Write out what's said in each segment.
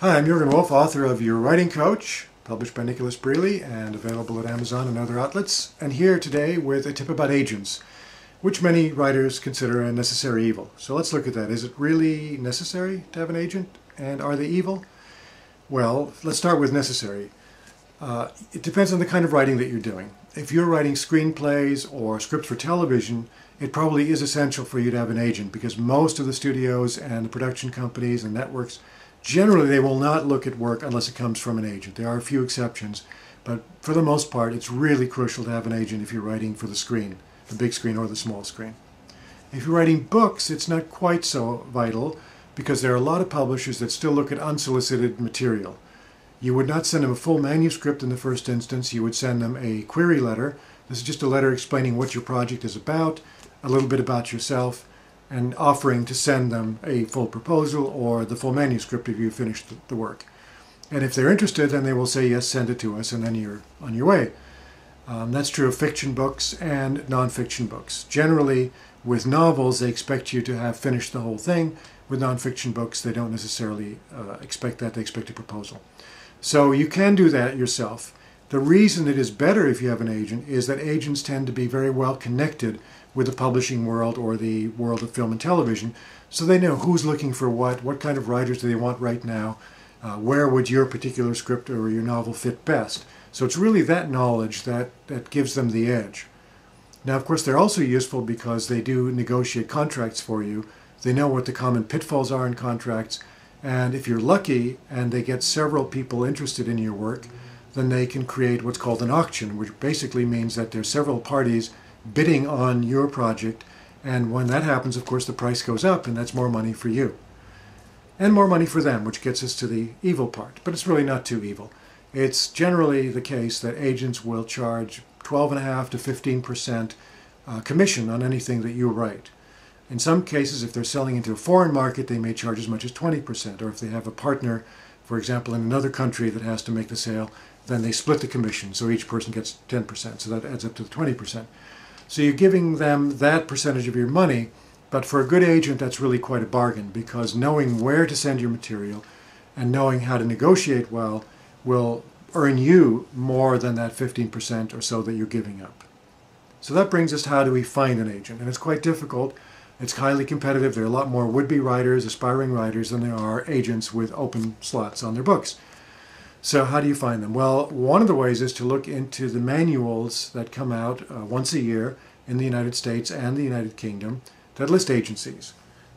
Hi, I'm Jürgen Wolf, author of Your Writing Coach, published by Nicholas Brealey and available at Amazon and other outlets, and here today with a tip about agents, which many writers consider a necessary evil. So let's look at that. Is it really necessary to have an agent, and are they evil? Well, let's start with necessary. It depends on the kind of writing that you're doing. If you're writing screenplays or scripts for television, it probably is essential for you to have an agent, because most of the studios and the production companies and networks, generally they will not look at work unless it comes from an agent. There are a few exceptions, but for the most part it's really crucial to have an agent if you're writing for the screen, the big screen or the small screen. If you're writing books, it's not quite so vital, because there are a lot of publishers that still look at unsolicited material. You would not send them a full manuscript in the first instance. You would send them a query letter. This is just a letter explaining what your project is about, a little bit about yourself, and offering to send them a full proposal or the full manuscript if you finished the work. And if they're interested, then they will say, yes, send it to us, and then you're on your way. That's true of fiction books and nonfiction books. Generally, with novels, they expect you to have finished the whole thing. With nonfiction books, they don't necessarily expect that. They expect a proposal. So you can do that yourself. The reason it is better if you have an agent is that agents tend to be very well connected with the publishing world or the world of film and television, so they know who's looking for what kind of writers do they want right now, where would your particular script or your novel fit best. So it's really that knowledge that gives them the edge. Now, of course, they're also useful because they do negotiate contracts for you. They know what the common pitfalls are in contracts, and if you're lucky and they get several people interested in your work, then they can create what's called an auction, which basically means that there's several parties bidding on your project, and when that happens, of course, the price goes up, and that's more money for you. And more money for them, which gets us to the evil part. But it's really not too evil. It's generally the case that agents will charge 12.5% to 15% commission on anything that you write. In some cases, if they're selling into a foreign market, they may charge as much as 20%, or if they have a partner, for example, in another country that has to make the sale, then they split the commission, so each person gets 10%, so that adds up to 20%. So you're giving them that percentage of your money, but for a good agent, that's really quite a bargain, because knowing where to send your material and knowing how to negotiate well will earn you more than that 15% or so that you're giving up. So that brings us to how do we find an agent, and it's quite difficult. It's highly competitive. There are a lot more would-be writers, aspiring writers, than there are agents with open slots on their books. So how do you find them? Well, one of the ways is to look into the manuals that come out once a year in the United States and the United Kingdom that list agencies.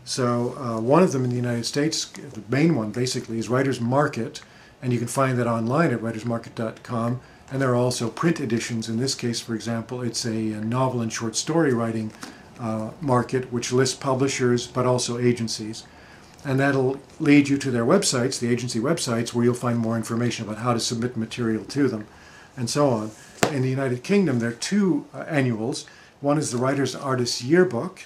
So one of them in the United States, the main one basically, is Writer's Market, and you can find that online at writersmarket.com. And there are also print editions. In this case, for example, it's a novel and short story writing market, which lists publishers but also agencies, and that'll lead you to their websites, the agency websites, where you'll find more information about how to submit material to them and so on. In the United Kingdom, there are two annuals. One is the Writer's Artist's Yearbook,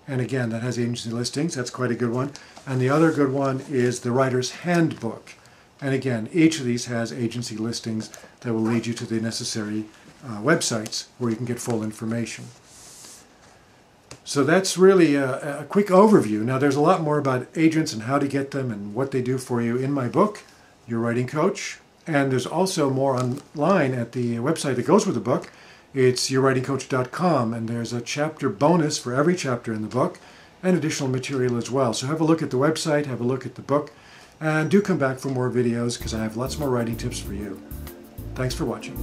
and again that has agency listings. That's quite a good one. And the other good one is the Writer's Handbook, and again each of these has agency listings that will lead you to the necessary websites where you can get full information. So that's really a quick overview. Now there's a lot more about agents and how to get them and what they do for you in my book, Your Writing Coach. And there's also more online at the website that goes with the book. It's yourwritingcoach.com, and there's a chapter bonus for every chapter in the book and additional material as well. So have a look at the website, have a look at the book, and do come back for more videos because I have lots more writing tips for you. Thanks for watching.